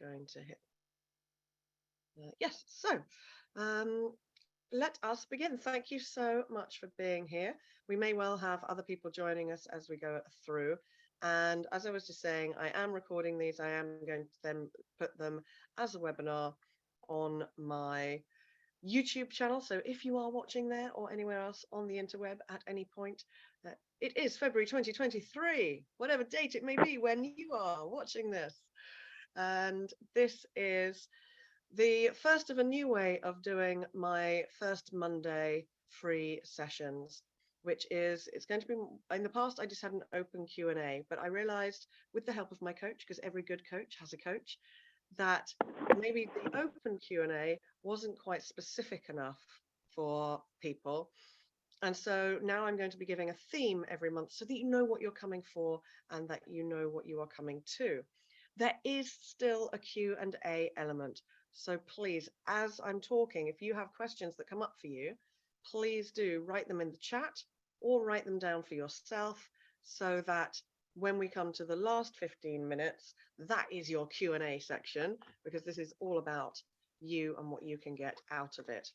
going to hit. Yes, so um, let us begin. Thank you so much for being here. We may well have other people joining us as we go through. And as I was just saying, I am recording these. I am going to then put them as a webinar on my YouTube channel. So if you are watching there or anywhere else on the interweb at any point, it is February 2023, whatever date it may be when you are watching this. And this is the first of a new way of doing my first Monday free sessions, which is, it's going to be, in the past I just had an open Q&A, but I realized with the help of my coach, because every good coach has a coach, that maybe the open Q&A wasn't quite specific enough for people. And so now I'm going to be giving a theme every month so that you know what you're coming for and that you know what you are coming to. There is still a Q&A element. So please, as I'm talking, if you have questions that come up for you, please do write them in the chat or write them down for yourself so that when we come to the last 15 minutes, that is your Q&A section, because this is all about you and what you can get out of it.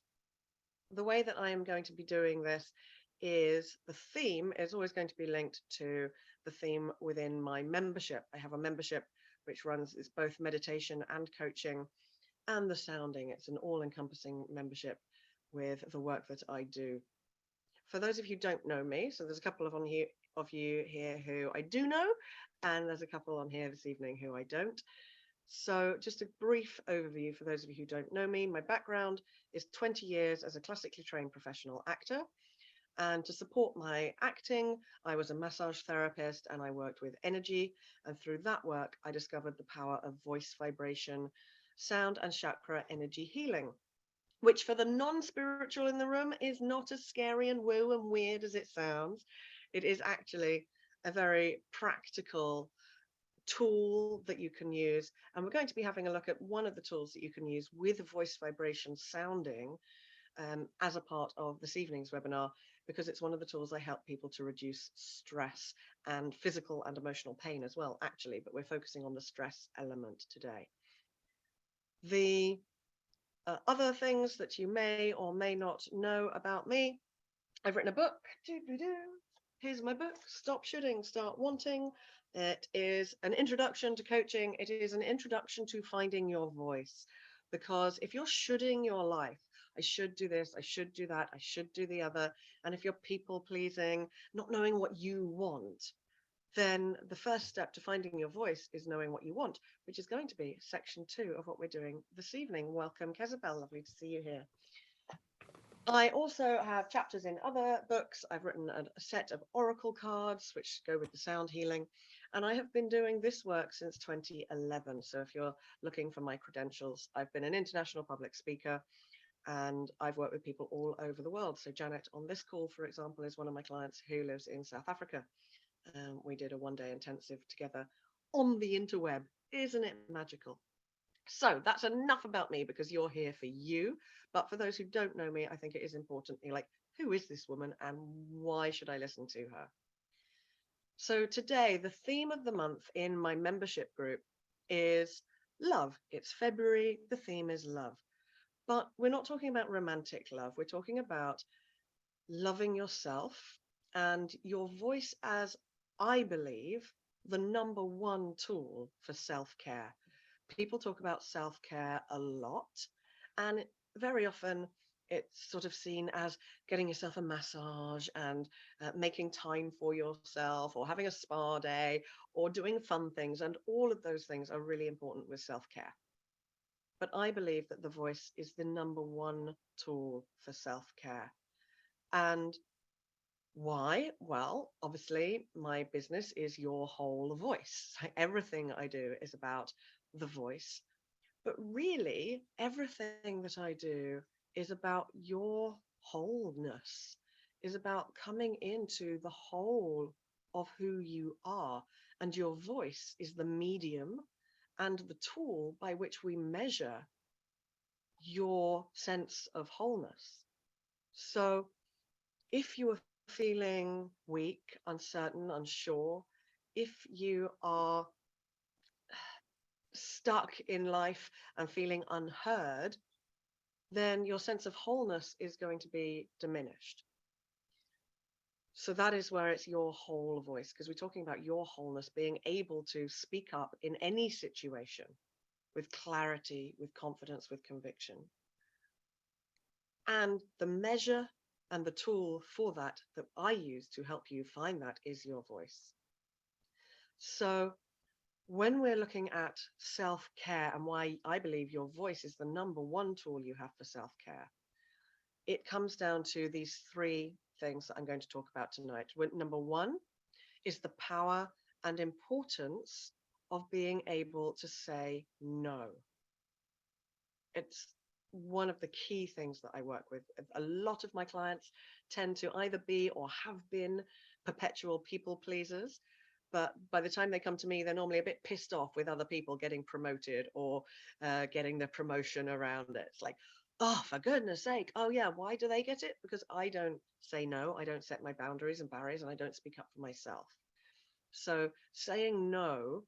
The way that I am going to be doing this is the theme is always going to be linked to the theme within my membership. I have a membership which runs, it's both meditation and coaching and the sounding. It's an all-encompassing membership with the work that I do. For those of you who don't know me, so there's a couple of you here who I do know, and there's a couple on here this evening who I don't. So just a brief overview for those of you who don't know me. My background is 20 years as a classically trained professional actor. And to support my acting, I was a massage therapist and I worked with energy. And through that work, I discovered the power of voice vibration, sound and chakra energy healing, which for the non-spiritual in the room is not as scary and woo and weird as it sounds. It is actually a very practical tool that you can use. And we're going to be having a look at one of the tools that you can use with voice vibration sounding as a part of this evening's webinar, because it's one of the tools I help people to reduce stress and physical and emotional pain as well, actually, but we're focusing on the stress element today. The other things that you may or may not know about me, I've written a book. Here's my book, Stop Shoulding, Start Wanting. It is an introduction to coaching. It is an introduction to finding your voice. Because if you're shoulding your life, I should do this, I should do that, I should do the other, and if you're people pleasing, not knowing what you want, then the first step to finding your voice is knowing what you want, which is going to be section 2 of what we're doing this evening. Welcome, Kezabel, lovely to see you here. I also have chapters in other books. I've written a set of oracle cards, which go with the sound healing. And I have been doing this work since 2011. So if you're looking for my credentials, I've been an international public speaker and I've worked with people all over the world. So Janet on this call, for example, is one of my clients who lives in South Africa. We did a one-day intensive together on the interweb. Isn't it magical? So that's enough about me, because you're here for you. But for those who don't know me, I think it is important. You're like, who is this woman and why should I listen to her? So today, the theme of the month in my membership group is love. It's February. The theme is love. But we're not talking about romantic love. We're talking about loving yourself and your voice as, I believe, the number one tool for self-care. People talk about self-care a lot, and very often it's sort of seen as getting yourself a massage and making time for yourself, or having a spa day, or doing fun things. And all of those things are really important with self-care. But I believe that the voice is the number one tool for self-care. And why? Well, obviously, my business is your whole voice. Everything I do is about the voice. But really, everything that I do is about your wholeness, is about coming into the whole of who you are. And your voice is the medium and the tool by which we measure your sense of wholeness. So if you are feeling weak, uncertain, unsure, if you are stuck in life and feeling unheard, then your sense of wholeness is going to be diminished. So that is where it's your whole voice, because we're talking about your wholeness, being able to speak up in any situation with clarity, with confidence, with conviction. And the measure and the tool for that I use to help you find that is your voice. So when we're looking at self-care and why I believe your voice is the number one tool you have for self-care, it comes down to these three things that I'm going to talk about tonight. Number one is the power and importance of being able to say no. It's one of the key things that I work with. A lot of my clients tend to either be or have been perpetual people pleasers. But by the time they come to me, they're normally a bit pissed off with other people getting promoted or getting the promotion around it. It's like, oh, for goodness sake. Oh, yeah. Why do they get it? Because I don't say no. I don't set my boundaries and barriers, and I don't speak up for myself. So saying no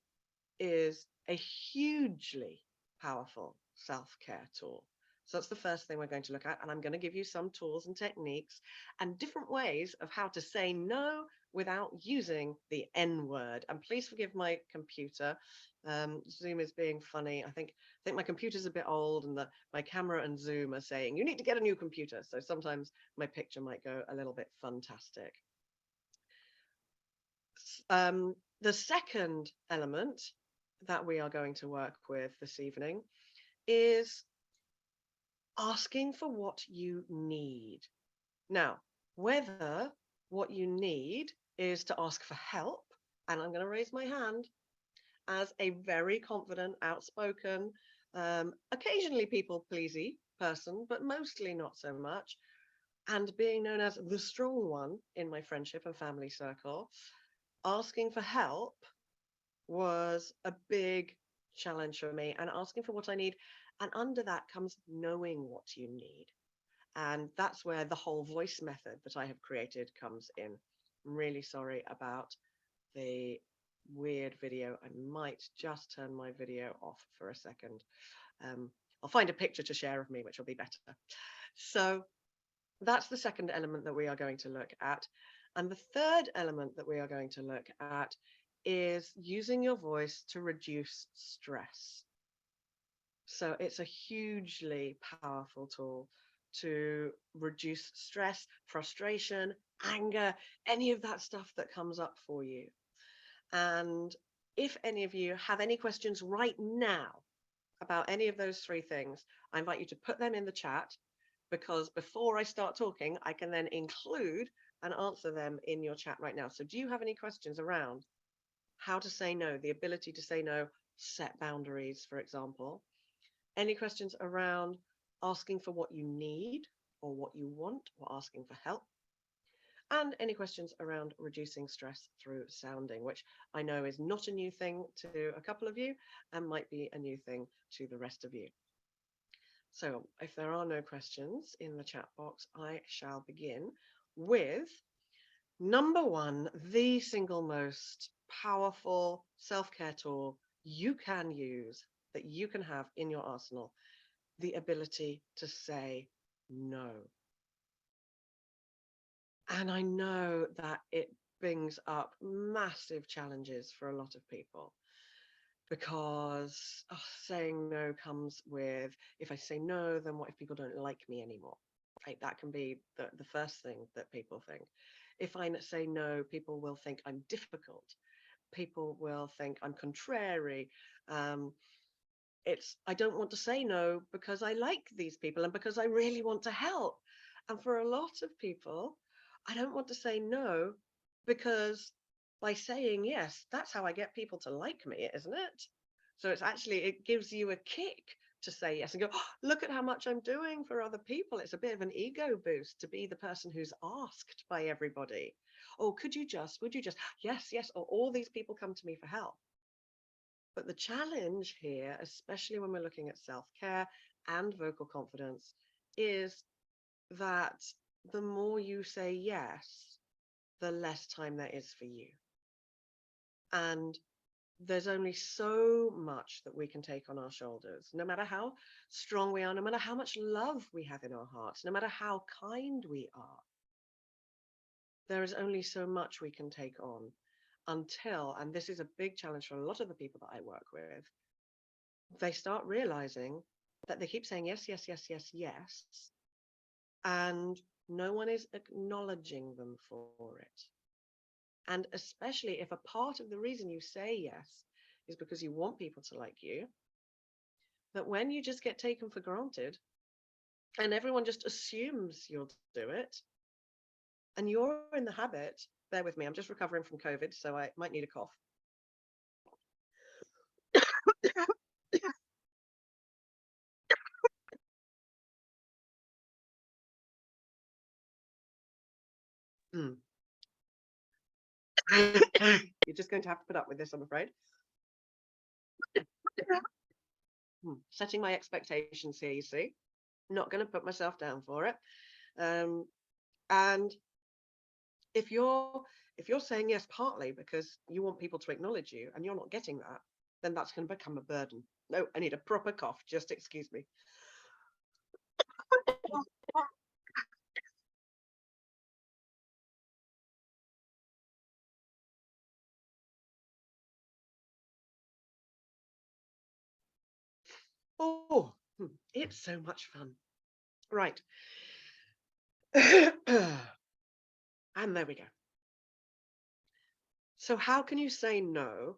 is a hugely powerful self-care tool. So that's the first thing we're going to look at. And I'm going to give you some tools and techniques and different ways of how to say no without using the N word. And please forgive my computer. Zoom is being funny. I think my computer's a bit old, and my camera and Zoom are saying, you need to get a new computer. So sometimes my picture might go a little bit fantastic. The second element that we are going to work with this evening is asking for what you need. Now, whether what you need is to ask for help, and I'm going to raise my hand as a very confident, outspoken, occasionally people-pleasy person, but mostly not so much, and being known as the strong one in my friendship and family circle, asking for help was a big challenge for me, and asking for what I need. And under that comes knowing what you need. And that's where the whole voice method that I have created comes in. I'm really sorry about the weird video. I might just turn my video off for a second. I'll find a picture to share of me, which will be better. So that's the second element that we are going to look at. And the third element that we are going to look at is using your voice to reduce stress. So it's a hugely powerful tool to reduce stress, frustration, anger, any of that stuff that comes up for you. And if any of you have any questions right now about any of those three things, I invite you to put them in the chat, because before I start talking, I can then include and answer them in your chat right now. So do you have any questions around how to say no, the ability to say no, set boundaries, for example? Any questions around asking for what you need or what you want, or asking for help? And any questions around reducing stress through sounding, which I know is not a new thing to a couple of you and might be a new thing to the rest of you. So if there are no questions in the chat box, I shall begin with number one, the single most powerful self-care tool you can use, that you can have in your arsenal, the ability to say no. And I know that it brings up massive challenges for a lot of people, because saying no comes with, if I say no, then what if people don't like me anymore? Right? That can be the first thing that people think. If I say no, people will think I'm difficult. People will think I'm contrary. I don't want to say no because I like these people and because I really want to help. And for a lot of people, I don't want to say no because by saying yes, that's how I get people to like me, isn't it? So it gives you a kick to say yes and go, oh, look at how much I'm doing for other people. It's a bit of an ego boost to be the person who's asked by everybody. Oh, would you just, yes, yes. Or all these people come to me for help. But the challenge here, especially when we're looking at self-care and vocal confidence, is that the more you say yes, the less time there is for you. And there's only so much that we can take on our shoulders, no matter how strong we are, no matter how much love we have in our hearts, no matter how kind we are. There is only so much we can take on until, and this is a big challenge for a lot of the people that I work with, they start realizing that they keep saying yes, yes, yes, yes, yes, and no one is acknowledging them for it. And especially if a part of the reason you say yes is because you want people to like you, that when you just get taken for granted and everyone just assumes you'll do it, and you're in the habit, bear with me, I'm just recovering from COVID, so I might need a cough. Mm. You're just going to have to put up with this, I'm afraid. Setting my expectations here, you see. Not going to put myself down for it. And if you're saying yes partly because you want people to acknowledge you and you're not getting that, then that's going to become a burden. No, I need a proper cough. Just excuse me. Oh, it's so much fun. Right. And there we go. So how can you say no?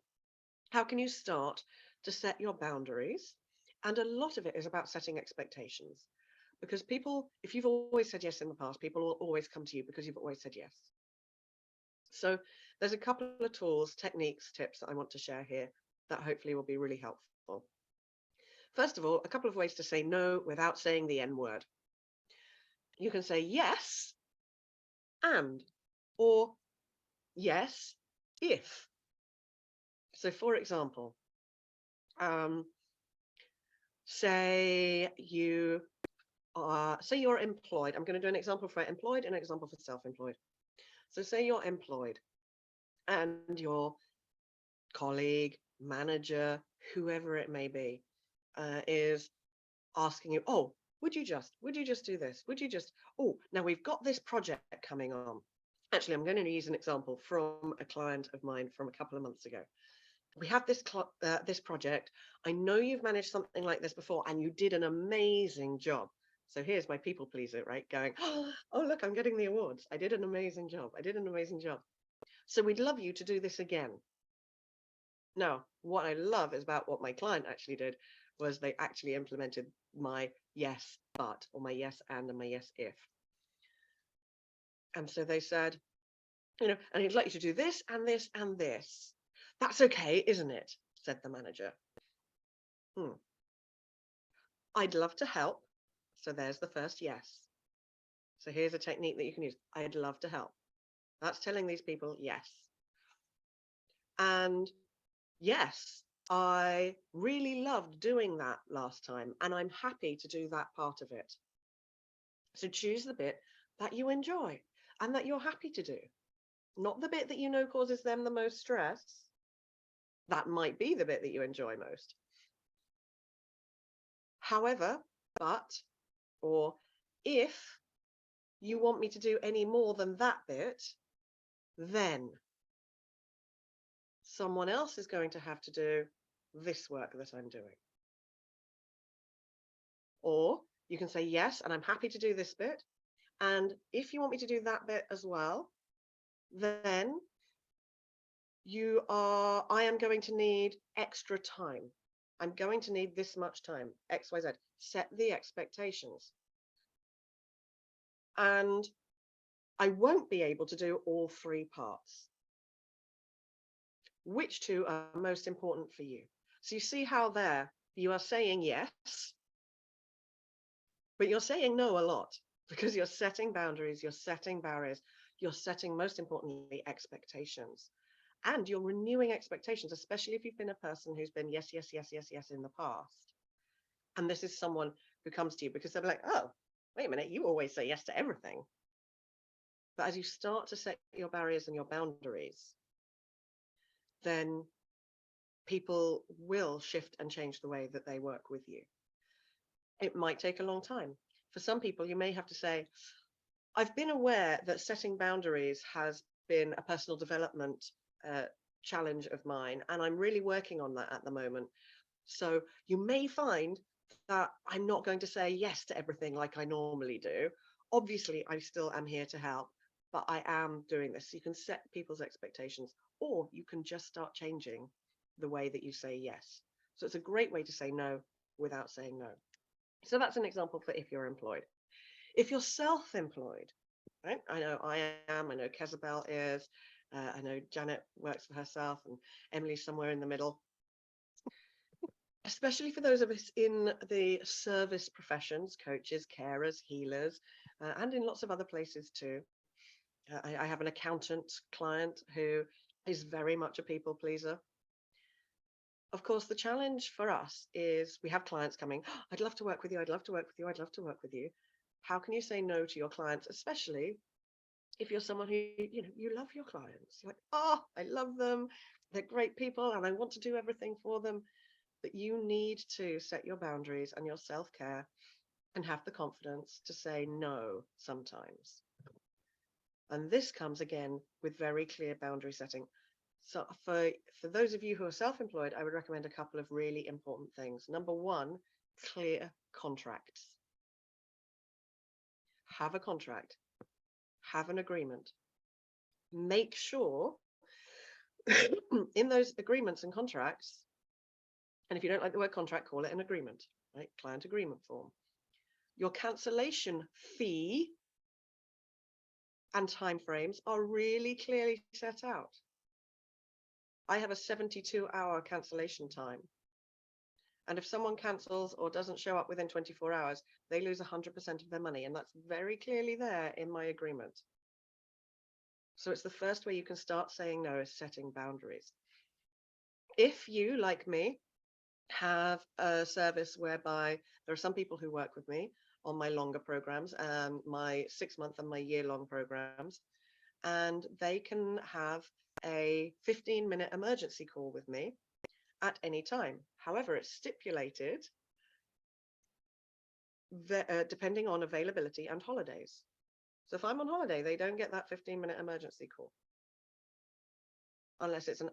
How can you start to set your boundaries? And a lot of it is about setting expectations. Because people, if you've always said yes in the past, people will always come to you because you've always said yes. So there's a couple of tools, techniques, tips that I want to share here that hopefully will be really helpful. First of all, a couple of ways to say no without saying the N word. You can say yes and, or yes if. So for example, um, say you're employed. I'm going to do an example for employed and an example for self-employed. So say you're employed and your colleague, manager, whoever it may be, is asking you, oh, would you just do this? Would you just, oh, now we've got this project coming on. Actually, I'm going to use an example from a client of mine from a couple of months ago. We have this project. I know you've managed something like this before, and you did an amazing job. So here's my people pleaser, right? Going, oh, look, I'm getting the awards. I did an amazing job. I did an amazing job. So we'd love you to do this again. Now, what I love is about what my client actually did was they actually implemented my yes, but, or my yes, and my yes, if. And so they said, and he'd like you to do this and this and this. That's okay, isn't it? Said the manager. I'd love to help. So there's the first yes. So here's a technique that you can use. I'd love to help. That's telling these people yes. And yes, I really loved doing that last time, and I'm happy to do that part of it. So choose the bit that you enjoy and that you're happy to do, not the bit that you know causes them the most stress. That might be the bit that you enjoy most. However, but, or if you want me to do any more than that bit, then someone else is going to have to do this work that I'm doing. Or you can say, yes, and I'm happy to do this bit. And if you want me to do that bit as well, then I am going to need extra time. I'm going to need this much time, X, Y, Z. Set the expectations. And I won't be able to do all three parts. Which two are most important for you? So you see how there you are saying yes, but you're saying no a lot because you're setting boundaries, you're setting barriers, you're setting, most importantly, expectations. And you're renewing expectations, especially if you've been a person who's been yes, yes, yes, yes, yes in the past. And this is someone who comes to you because they're like, oh, wait a minute, you always say yes to everything. But as you start to set your barriers and your boundaries, then people will shift and change the way that they work with you. It might take a long time. For some people, you may have to say, I've been aware that setting boundaries has been a personal development uh, challenge of mine, and I'm really working on that at the moment. So you may find that I'm not going to say yes to everything like I normally do. Obviously, I still am here to help, but I am doing this. You can set people's expectations, or you can just start changing the way that you say yes. So it's a great way to say no without saying no. So that's an example for if you're employed. If you're self-employed, right? I know I am, I know Kezabel is, I know Janet works for herself, and Emily's somewhere in the middle. Especially for those of us in the service professions, coaches, carers, healers, and in lots of other places too. I have an accountant client who is very much a people pleaser. Of course, the challenge for us is we have clients coming, "Oh, I'd love to work with you, I'd love to work with you, I'd love to work with you." How can you say no to your clients, especially if you're someone who, you love your clients? You're like, oh, I love them, they're great people, and I want to do everything for them. But you need to set your boundaries and your self-care and have the confidence to say no sometimes. And this comes again with very clear boundary setting. So for those of you who are self-employed, I would recommend a couple of really important things. Number one, clear contracts. Have a contract, have an agreement. Make sure in those agreements and contracts, and if you don't like the word contract, call it an agreement, right? Client agreement form. Your cancellation fee and timeframes are really clearly set out. I have a 72-hour cancellation time. And if someone cancels or doesn't show up within 24 hours, they lose 100% of their money. And that's very clearly there in my agreement. So it's the first way you can start saying no, is setting boundaries. If you, like me, have a service whereby there are some people who work with me on my longer programs, my 6-month and my year-long programs, and they can have a 15-minute emergency call with me at any time. However, it's stipulated that, depending on availability and holidays. So if I'm on holiday, they don't get that 15-minute emergency call unless it's an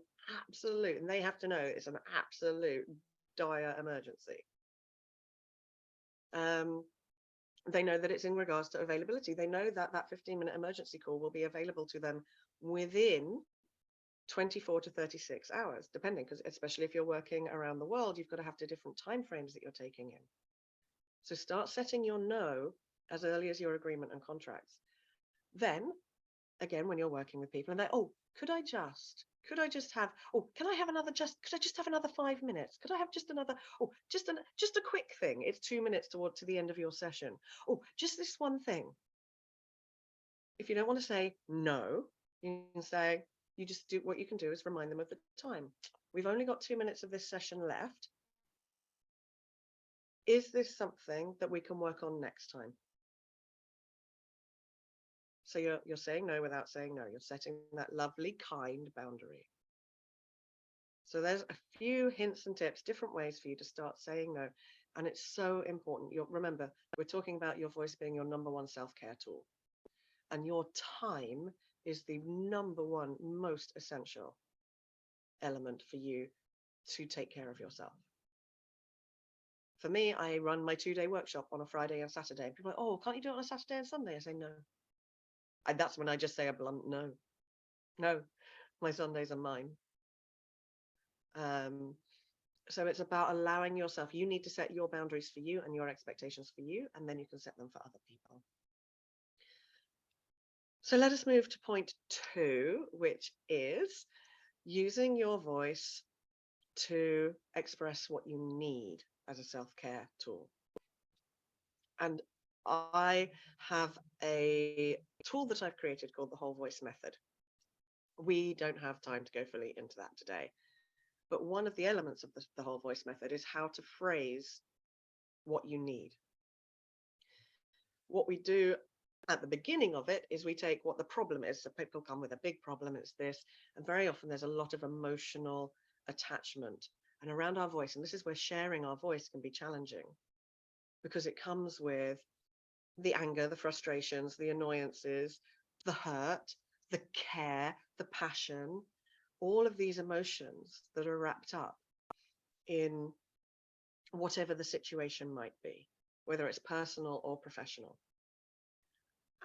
absolute, and they have to know it's an absolute dire emergency. They know that it's in regards to availability. They know that that 15-minute emergency call will be available to them within 24 to 36 hours, depending, because especially if you're working around the world, you've got to have to different time frames that you're taking in. So start setting your no as early as your agreement and contracts. Then, again, when you're working with people and they, oh, could I just have, oh, could I just have another 5 minutes? Could I have just another, oh, just a quick thing. It's 2 minutes to the end of your session. Oh, just this one thing. If you don't want to say no, you can say, you just do what you can do is remind them of the time. We've only got 2 minutes of this session left. Is this something that we can work on next time? So you're saying no without saying no. You're setting that lovely, kind boundary. So there's a few hints and tips, different ways for you to start saying no. And it's so important. Remember, we're talking about your voice being your number one self-care tool. And your time is the number one most essential element for you to take care of yourself. For me, I run my 2-day workshop on a Friday and Saturday. And people are like, oh, can't you do it on a Saturday and Sunday? I say no. And that's when I just say a blunt no. No, my Sundays are mine. So it's about allowing yourself, you need to set your boundaries for you and your expectations for you, and then you can set them for other people. So let us move to point 2, which is using your voice to express what you need as a self-care tool. And I have a tool that I've created called the Whole Voice Method. We don't have time to go fully into that today. But one of the elements of the Whole Voice Method is how to phrase what you need. What we do at the beginning of it is we take what the problem is. So people come with a big problem, it's this, and very often there's a lot of emotional attachment and around our voice. And this is where sharing our voice can be challenging because it comes with the anger, the frustrations, the annoyances, the hurt, the care, the passion, all of these emotions that are wrapped up in whatever the situation might be, whether it's personal or professional.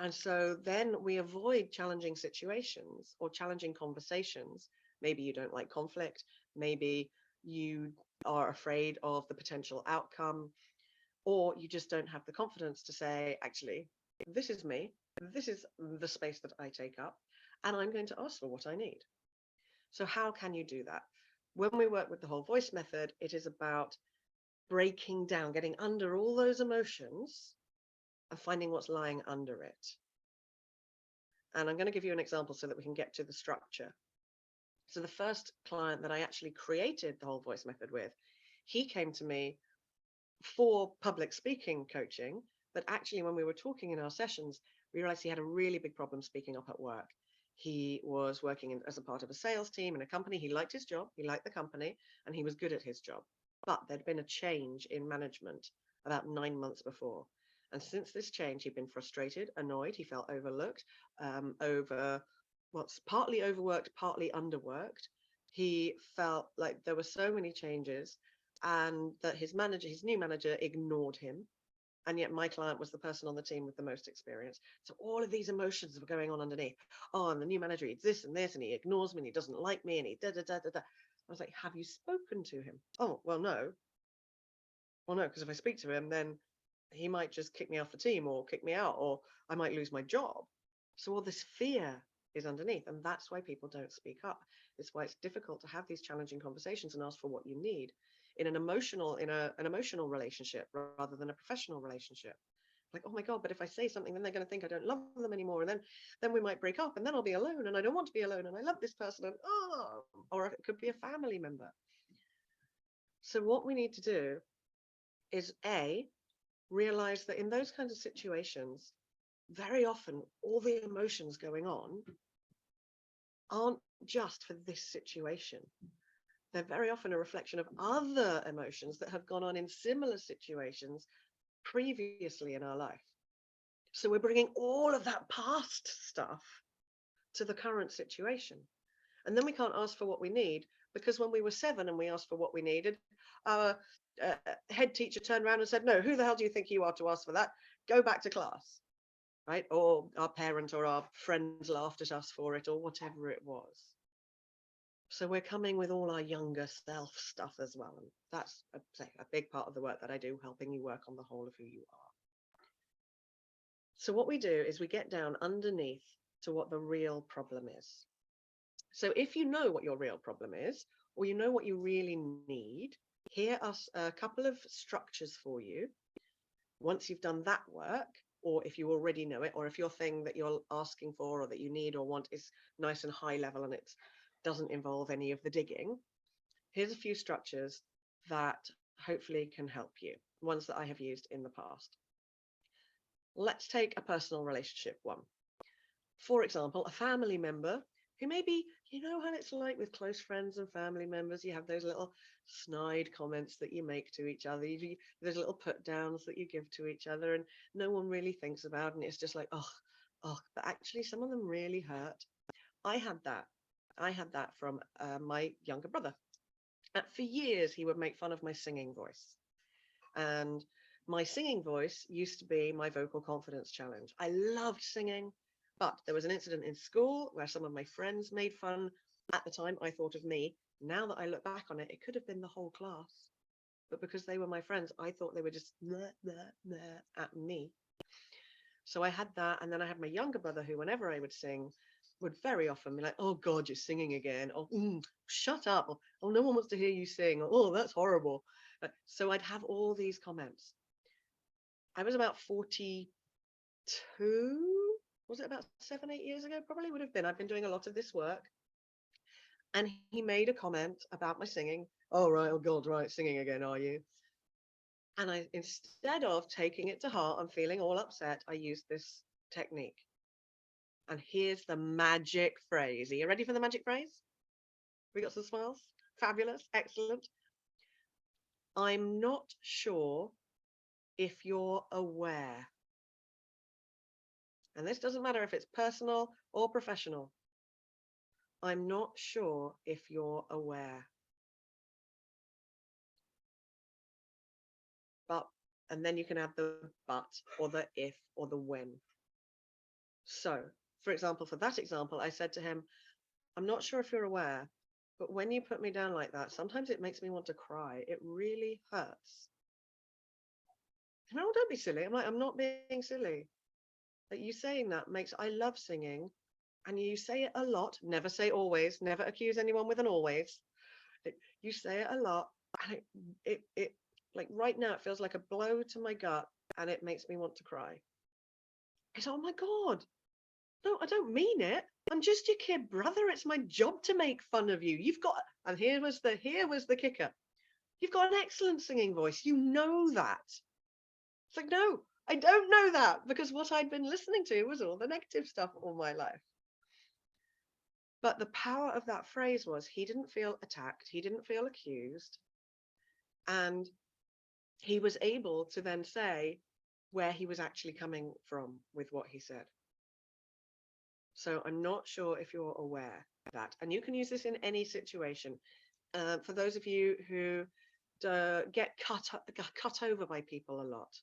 And so then we avoid challenging situations or challenging conversations. Maybe you don't like conflict. Maybe you are afraid of the potential outcome, or you just don't have the confidence to say, actually, this is me. This is the space that I take up, and I'm going to ask for what I need. So how can you do that? When we work with the whole voice method, it is about breaking down, getting under all those emotions and finding what's lying under it. And I'm going to give you an example so that we can get to the structure. So the first client that I actually created the whole voice method with, he came to me for public speaking coaching, but actually when we were talking in our sessions, we realized he had a really big problem speaking up at work. He was working as a part of a sales team in a company. He liked his job, he liked the company, and he was good at his job. But there'd been a change in management about 9 months before. And since this change, he'd been frustrated, annoyed, he felt overlooked, partly overworked, partly underworked. He felt like there were so many changes and that his new manager ignored him. And yet my client was the person on the team with the most experience. So all of these emotions were going on underneath. Oh, and the new manager eats this and this, and he ignores me, and he doesn't like me, and he da da da da da. I was like, have you spoken to him? Oh, well, no. Well, no, because if I speak to him, then he might just kick me off the team or kick me out, or I might lose my job. So all this fear is underneath, and that's why people don't speak up. It's why it's difficult to have these challenging conversations and ask for what you need in an emotional relationship rather than a professional relationship. Like, oh my God, but if I say something, then they're going to think I don't love them anymore, and then we might break up, and then I'll be alone, and I don't want to be alone, and I love this person, and or it could be a family member. So what we need to do is realize that in those kinds of situations, very often all the emotions going on aren't just for this situation. They're very often a reflection of other emotions that have gone on in similar situations previously in our life. So we're bringing all of that past stuff to the current situation. And then we can't ask for what we need, because when we were 7 and we asked for what we needed, our head teacher turned around and said, no, who the hell do you think you are to ask for that? Go back to class, right? Or our parent or our friends laughed at us for it, or whatever it was. So we're coming with all our younger self stuff as well. And that's a big part of the work that I do, helping you work on the whole of who you are. So what we do is we get down underneath to what the real problem is. So if you know what your real problem is, or you know what you really need, here are a couple of structures for you. Once you've done that work, or if you already know it, or if your thing that you're asking for or that you need or want is nice and high level and it doesn't involve any of the digging, here's a few structures that hopefully can help you, ones that I have used in the past. Let's take a personal relationship one. For example, a family member who maybe, you know how it's like with close friends and family members, you have those little snide comments that you make to each other, those little put downs that you give to each other, and no one really thinks about, and it's just like, oh, but actually some of them really hurt. I had that from my younger brother. For years, he would make fun of my singing voice. And my singing voice used to be my vocal confidence challenge. I loved singing. But there was an incident in school where some of my friends made fun. At the time, I thought of me. Now that I look back on it, it could have been the whole class. But because they were my friends, I thought they were just at me. So I had that. And then I had my younger brother who, whenever I would sing, would very often be like, oh, God, you're singing again. Or, shut up. Or, oh, no one wants to hear you sing. Or, oh, that's horrible. So I'd have all these comments. I was about 42. Was it about 7-8 years ago? Probably would have been. I've been doing a lot of this work. And he made a comment about my singing. Oh, right. Oh, God, right. Singing again, are you? And I, instead of taking it to heart and feeling all upset, I used this technique. And here's the magic phrase. Are you ready for the magic phrase? We got some smiles? Fabulous. Excellent. I'm not sure if you're aware. And this doesn't matter if it's personal or professional. I'm not sure if you're aware. But, and then you can add the but or the if or the when. So, for example, for that example, I said to him, I'm not sure if you're aware, but when you put me down like that, sometimes it makes me want to cry. It really hurts. No, don't be silly. I'm like, I'm not being silly. Like, you saying that makes, I love singing, and you say it a lot. Never say always. Never accuse anyone with an always. You say it a lot, and it like right now it feels like a blow to my gut, and it makes me want to cry. It's, oh my God, no, I don't mean it. I'm just your kid brother. It's my job to make fun of you. You've got, and here was the kicker. You've got an excellent singing voice. You know that. It's like, no, I don't know that, because what I'd been listening to was all the negative stuff all my life. But the power of that phrase was he didn't feel attacked. He didn't feel accused. And he was able to then say where he was actually coming from with what he said. So I'm not sure if you're aware of that. And you can use this in any situation. For those of you who get cut over by people a lot,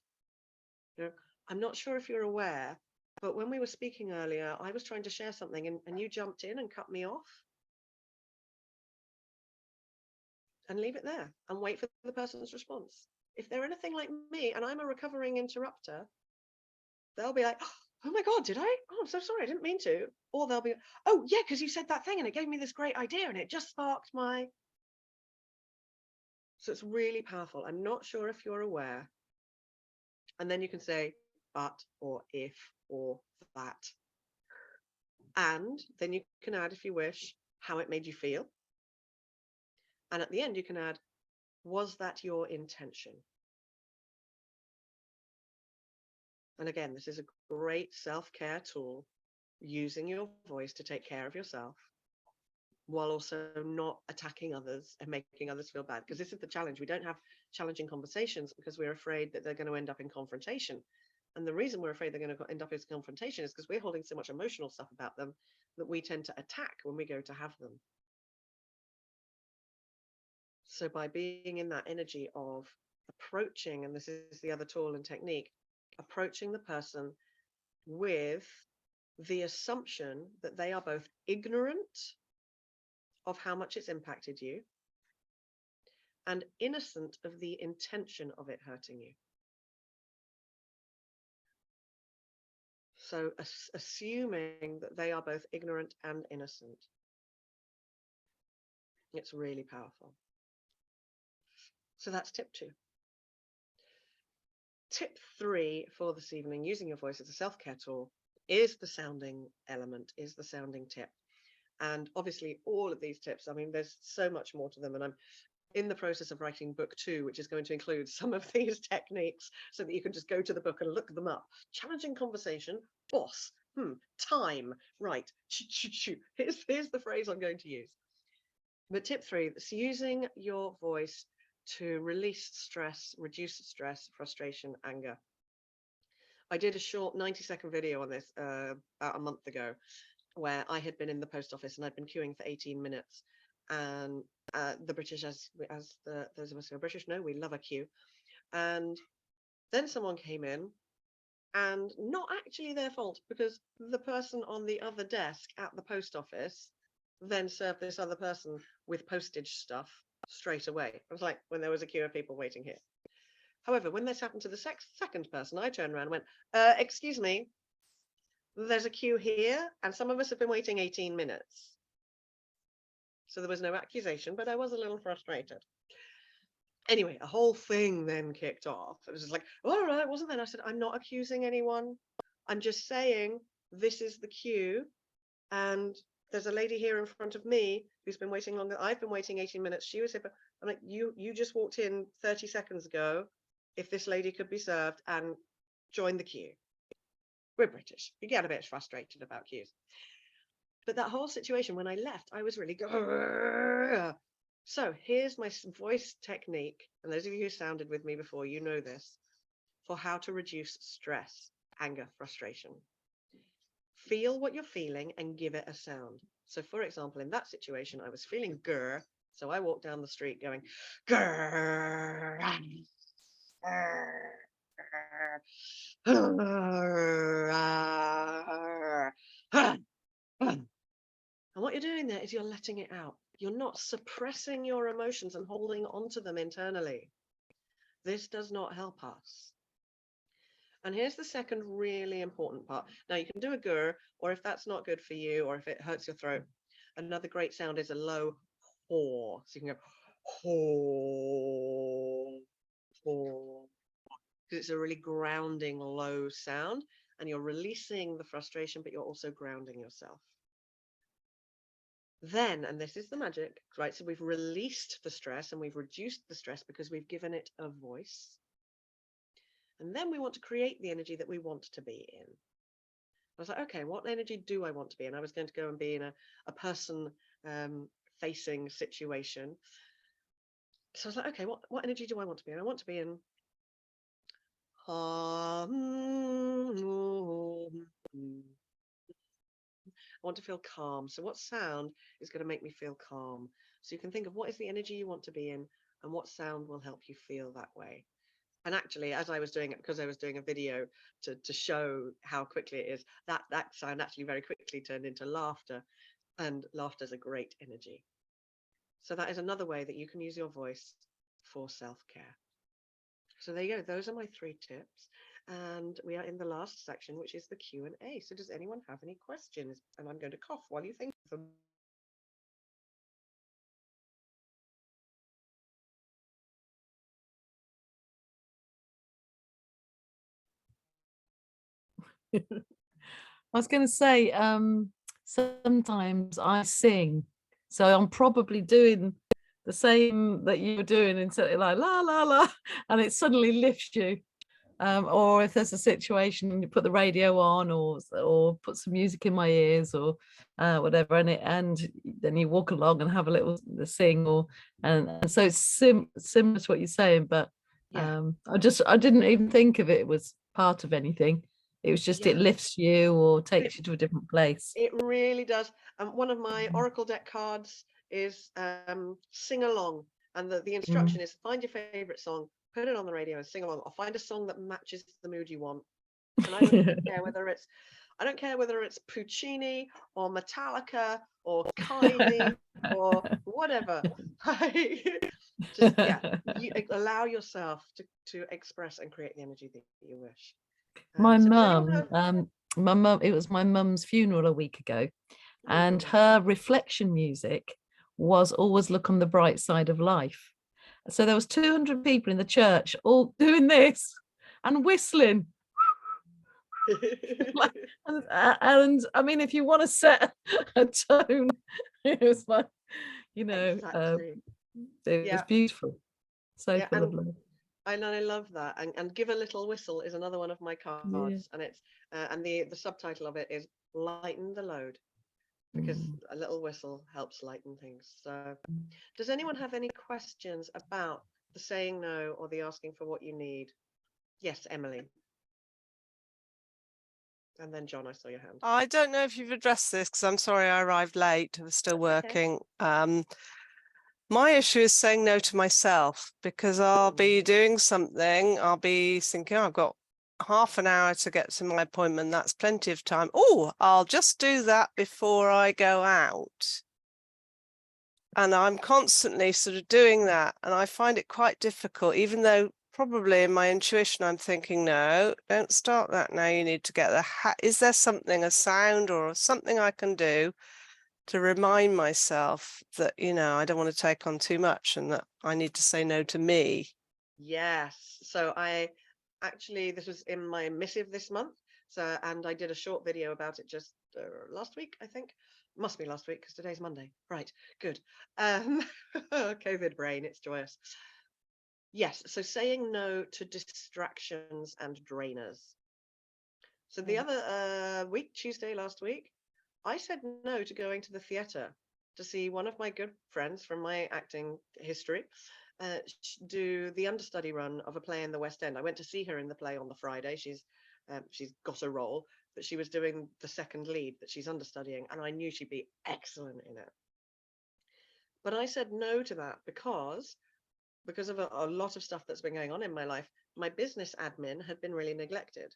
you know, I'm not sure if you're aware, but when we were speaking earlier, I was trying to share something and you jumped in and cut me off. And leave it there and wait for the person's response. If they're anything like me and I'm a recovering interrupter, they'll be like, oh my God, did I? Oh, I'm so sorry, I didn't mean to. Or they'll be, oh yeah, because you said that thing and it gave me this great idea and it just sparked my. So it's really powerful. I'm not sure if you're aware. And then you can say, but, or if, or that. And then you can add, if you wish, how it made you feel. And at the end, you can add, was that your intention? And again, this is a great self-care tool, using your voice to take care of yourself while also not attacking others and making others feel bad. Because this is the challenge. We don't have challenging conversations because we're afraid that they're going to end up in confrontation. And the reason we're afraid they're going to end up in confrontation is because we're holding so much emotional stuff about them that we tend to attack when we go to have them. So by being in that energy of approaching, and this is the other tool and technique, approaching the person with the assumption that they are both ignorant of how much it's impacted you and innocent of the intention of it hurting you. So assuming that they are both ignorant and innocent. It's really powerful. So that's tip 2. Tip 3 for this evening, using your voice as a self-care tool, is the sounding element, is the sounding tip. And obviously all of these tips, I mean, there's so much more to them. And I'm in the process of writing book 2, which is going to include some of these techniques so that you can just go to the book and look them up. Challenging conversation, boss, time, right, here's the phrase I'm going to use. But tip 3, it's using your voice to release stress, reduce stress, frustration, anger. I did a short 90-second video on this about a month ago, where I had been in the post office and I'd been queuing for 18 minutes. And the British, as those of us who are British know, we love a queue. And then someone came in, and not actually their fault, because the person on the other desk at the post office then served this other person with postage stuff straight away. It was like when there was a queue of people waiting here. However, when this happened to the second person, I turned around and went, excuse me, there's a queue here, and some of us have been waiting 18 minutes. So there was no accusation, but I was a little frustrated. Anyway, a whole thing then kicked off. It was just like, oh, all right, wasn't there? I said, I'm not accusing anyone. I'm just saying this is the queue. And there's a lady here in front of me who's been waiting longer. I've been waiting 18 minutes. She was here. But I'm like, you just walked in 30 seconds ago. If this lady could be served and join the queue. We're British. You get a bit frustrated about queues. But that whole situation, when I left, I was really So here's my voice technique. And those of you who sounded with me before, you know this, for how to reduce stress, anger, frustration. Feel what you're feeling and give it a sound. So, for example, in that situation, I was feeling grr. So I walked down the street going grr. And what you're doing there is you're letting it out. You're not suppressing your emotions and holding onto them internally. This does not help us. And here's the second really important part. Now, you can do a gur, or if that's not good for you, or if it hurts your throat, another great sound is a low haw. So you can go haw, haw, because it's a really grounding low sound, and you're releasing the frustration, but you're also grounding yourself. Then, and this is the magic, right? So we've released the stress and we've reduced the stress because we've given it a voice. And then we want to create the energy that we want to be in. I was like, okay, what energy do I want to be in? I was going to go and be in a person facing situation. So I was like, okay, what energy do I want to be in? I want to be in I want to feel calm. So what sound is going to make me feel calm? So you can think of what is the energy you want to be in and what sound will help you feel that way. And actually, as I was doing it, because I was doing a video to show how quickly it is, that sound actually very quickly turned into laughter, and laughter is a great energy. So that is another way that you can use your voice for self-care. So there you go. Those are my 3 tips. And we are in the last section, which is the Q&A. So does anyone have any questions? And I'm going to cough while you think of them. I was going to say, sometimes I sing, so I'm probably doing the same that you were doing, instead like la la la, and it suddenly lifts you. Or if there's a situation, you put the radio on, or put some music in my ears, or whatever, and then you walk along and have a little sing, and so it's similar to what you're saying, but Yeah. I didn't even think of it was part of anything. It was just, it Yeah. lifts you or takes you to a different place. It really does. One of my Oracle deck cards is sing along. And the instruction is find your favorite song, put it on the radio and sing along, or find a song that matches the mood you want. And I don't care whether it's Puccini or Metallica or Kylie or whatever. Just you allow yourself to express and create the energy that you wish. My So does anyone mum, have it was my mum's funeral a week ago, and mm, her reflection music was always look on the bright side of life. So there was 200 people in the church all doing this and whistling. And I mean, if you want to set a tone, it was like, exactly. it was Yeah, beautiful, so yeah, full of love. I love that. And give a little whistle is another one of my Yeah. cards, and it's and the subtitle of it is lighten the load, because Mm. a little whistle helps lighten things. So, does anyone have any questions about the saying no or the asking for what you need? Yes, Emily. And then John, I saw your hand. I don't know if you've addressed this because I'm sorry I arrived late. I was still That's okay. working. My issue is saying no to myself, because I'll be doing something. I'll be thinking, oh, I've got half an hour to get to my appointment. That's plenty of time. Oh, I'll just do that before I go out. And I'm constantly sort of doing that. And I find it quite difficult, even though probably in my intuition, I'm thinking, no, don't start that now. You need to get is there something, a sound or something I can do to remind myself that, I don't want to take on too much and that I need to say no to me? Yes. So this was in my missive this month. So, and I did a short video about it just last week, I think. Must be last week because today's Monday. Right. Good. COVID brain, it's joyous. Yes. So saying no to distractions and drainers. So the other week, Tuesday last week, I said no to going to the theatre to see one of my good friends from my acting history do the understudy run of a play in the West End. I went to see her in the play on the Friday. She's got a role, but she was doing the second lead that she's understudying, and I knew she'd be excellent in it. But I said no to that because of a lot of stuff that's been going on in my life. My business admin had been really neglected.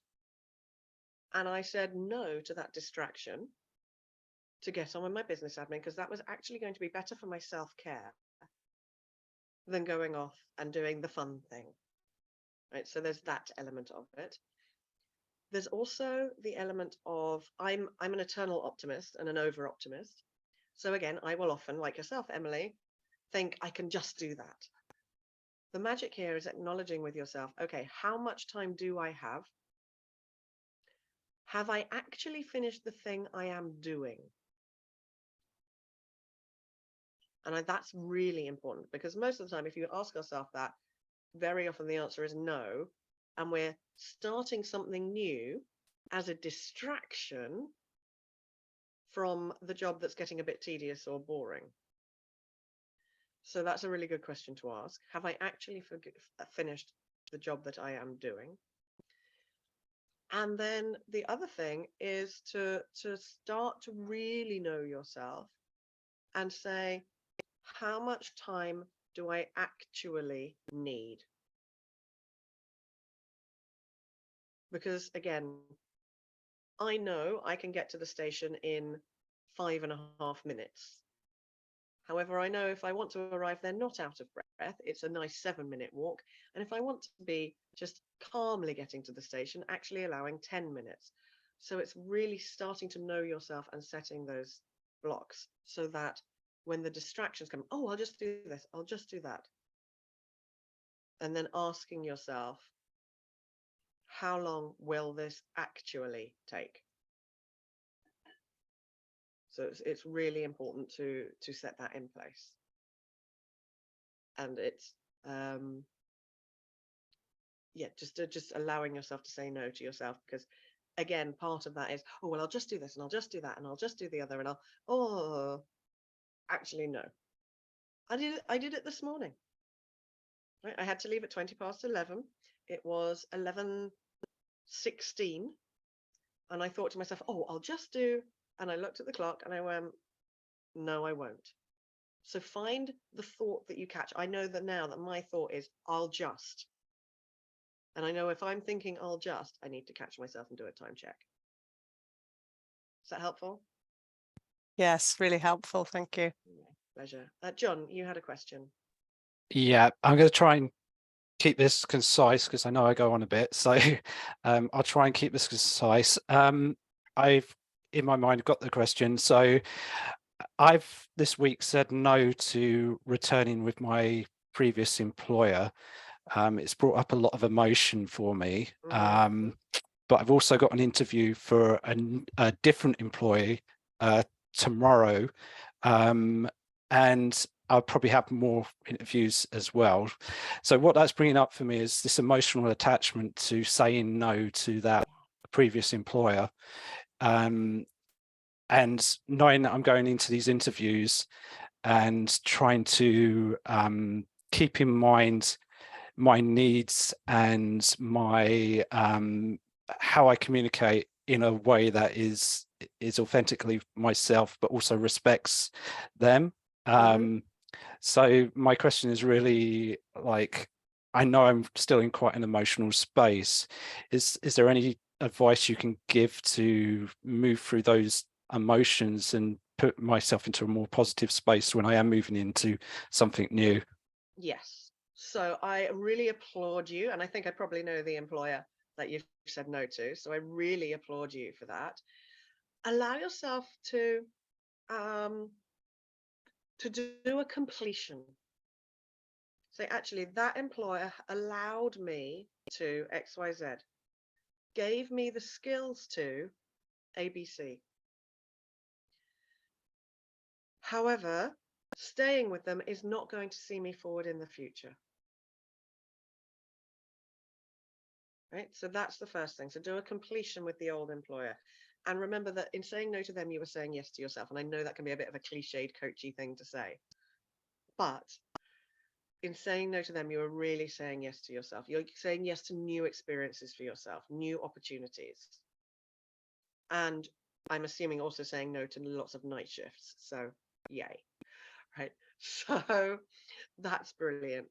And I said no to that distraction to get on with my business admin, because that was actually going to be better for my self-care than going off and doing the fun thing. Right? So there's that element of it. There's also the element of I'm an eternal optimist and an over-optimist. So again, I will often, like yourself, Emily, think I can just do that. The magic here is acknowledging with yourself, okay, how much time do I have? Have I actually finished the thing I am doing? And that's really important, because most of the time, if you ask ourselves that, very often the answer is no. And we're starting something new as a distraction from the job that's getting a bit tedious or boring. So that's a really good question to ask. Have I actually finished the job that I am doing? And then the other thing is to start to really know yourself and say, how much time do I actually need? Because again, I know I can get to the station in 5.5 minutes. However, I know if I want to arrive there not out of breath, it's a nice 7-minute walk. And if I want to be just calmly getting to the station, actually allowing 10 minutes. So it's really starting to know yourself and setting those blocks so that when the distractions come, oh, I'll just do this, I'll just do that. And then asking yourself, how long will this actually take? So it's really important to set that in place. And it's just allowing yourself to say no to yourself, because again, part of that is, oh well, I'll just do this and I'll just do that and I'll just do the other, and actually no. I did it this morning. Right? I had to leave at 11:20. It was 11:16, and I thought to myself, oh, I'll just do, and I looked at the clock and I went, no, I won't. So find the thought that you catch. I know that now that my thought is, I'll just. And I know if I'm thinking I'll just, I need to catch myself and do a time check. Is that helpful? Yes, really helpful. Thank you. Yeah, pleasure. John, you had a question. Yeah, I'm going to try and keep this concise because I know I go on a bit. So I'll try and keep this concise. I've, in my mind, got the question. So I've this week said no to returning with my previous employer. It's brought up a lot of emotion for me. But I've also got an interview for a different employee tomorrow. And I'll probably have more interviews as well. So what that's bringing up for me is this emotional attachment to saying no to that previous employer. And knowing that I'm going into these interviews and trying to keep in mind my needs and my how I communicate in a way that is authentically myself, but also respects them. So my question is really, like, I know I'm still in quite an emotional space. Is there any advice you can give to move through those emotions and put myself into a more positive space when I am moving into something new? Yes. So I really applaud you. And I think I probably know the employer that you've said no to. So I really applaud you for that. Allow yourself to do a completion. Say, actually, that employer allowed me to XYZ, gave me the skills to ABC. However, staying with them is not going to see me forward in the future. Right? So that's the first thing. So do a completion with the old employer. And remember that in saying no to them, you were saying yes to yourself. And I know that can be a bit of a cliched, coachy thing to say. But in saying no to them, you are really saying yes to yourself. You're saying yes to new experiences for yourself, new opportunities. And I'm assuming also saying no to lots of night shifts. So yay. Right. So that's brilliant.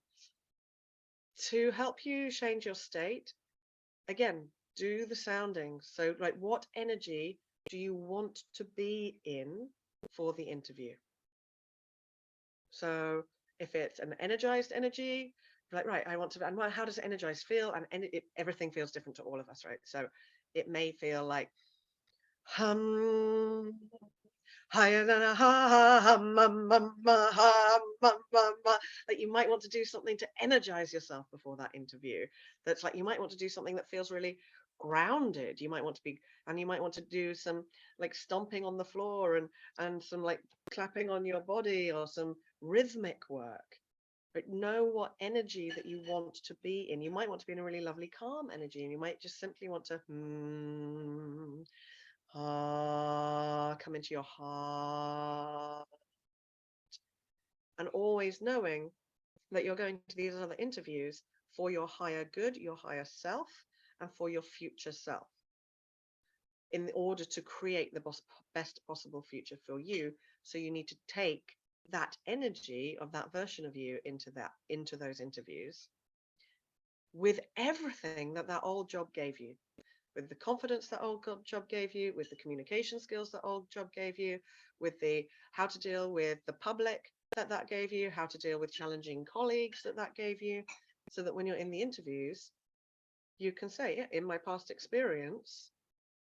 To help you change your state, again, do the soundings. So like, what energy do you want to be in for the interview? So if it's an energized energy, like, right, I want to, and how does energized feel? And everything feels different to all of us, right? So it may feel like hum, higher than a hum, like you might want to do something to energize yourself before that interview. That's like, you might want to do something that feels really grounded. You might want to be, and you might want to do some like stomping on the floor and some like clapping on your body or some rhythmic work. But know what energy that you want to be in. You might want to be in a really lovely calm energy, and you might just simply want to come into your heart. And always knowing that you're going to these other interviews for your higher good, your higher self, and for your future self, in order to create the best possible future for you. So you need to take that energy of that version of you into those interviews with everything that old job gave you, with the confidence that old job gave you, with the communication skills that old job gave you, with the how to deal with the public that gave you, how to deal with challenging colleagues that gave you, so that when you're in the interviews, you can say, yeah, in my past experience,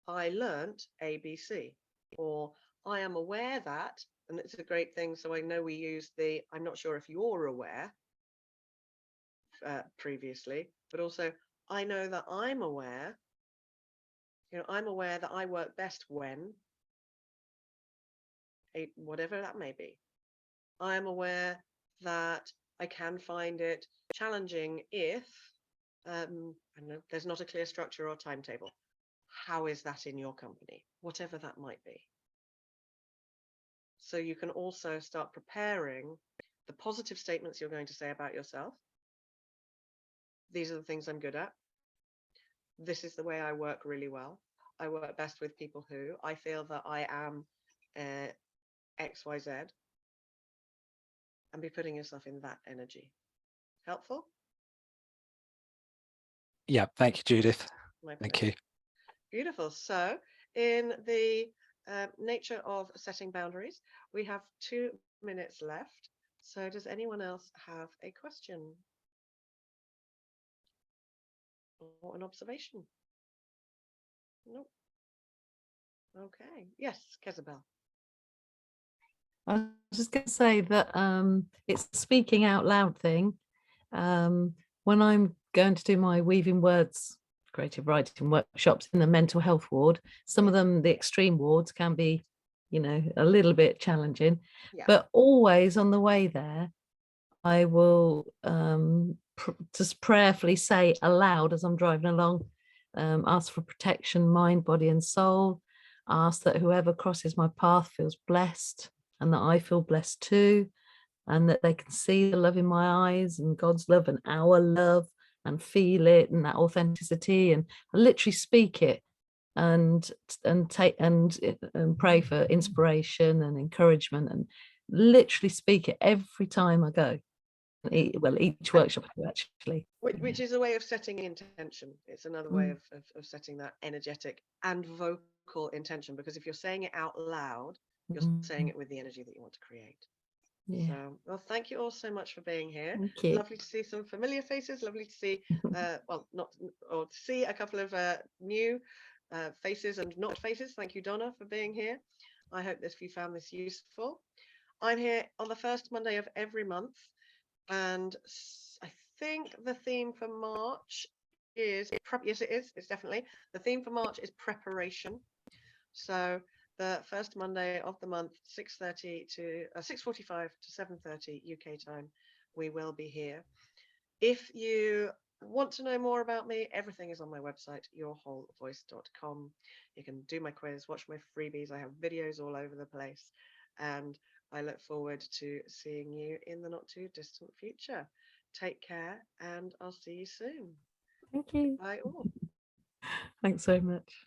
I learned ABC, or I am aware that, and it's a great thing. So I know we use the, I'm not sure if you're aware previously, but also I know that I'm aware, I'm aware that I work best when, whatever that may be. I am aware that I can find it challenging if I know, there's not a clear structure or timetable. How is that in your company? Whatever that might be. So you can also start preparing the positive statements you're going to say about yourself. These are the things I'm good at. This is the way I work really well. I work best with people who I feel that I am XYZ, and be putting yourself in that energy. Helpful? Yeah, thank you, Judith. My Thank pleasure. you. Beautiful. So in the nature of setting boundaries, we have 2 minutes left. So does anyone else have a question or an observation? Nope. Okay. Yes, Kezabel. I was just going to say that it's a speaking out loud thing. When I'm going to do my weaving words creative writing workshops in the mental health ward, some of them, the extreme wards, can be, a little bit challenging. Yeah. But always on the way there, I will just prayerfully say aloud as I'm driving along, ask for protection, mind, body and soul, ask that whoever crosses my path feels blessed, and that I feel blessed too, and that they can see the love in my eyes and God's love and our love and feel it, and that authenticity, and I literally speak it and take and pray for inspiration and encouragement, and literally speak it every time I go. Each workshop I do, actually. Which is a way of setting intention. It's another way of setting that energetic and vocal intention, because if you're saying it out loud, you're saying it with the energy that you want to create. Yeah. So, well, thank you all so much for being here. Thank you. Lovely to see some familiar faces. Lovely to see, to see a couple of new faces and not faces. Thank you, Donna, for being here. I hope you found this useful. I'm here on the first Monday of every month, and I think the theme for March is yes, it is. It's definitely the theme for March is preparation. So the first Monday of the month, 6:30 to 6:45 to 7:30 UK time, we will be here. If you want to know more about me, everything is on my website, yourwholevoice.com. You can do my quiz, watch my freebies. I have videos all over the place. And I look forward to seeing you in the not too distant future. Take care, and I'll see you soon. Thank you. Bye all. Thanks so much.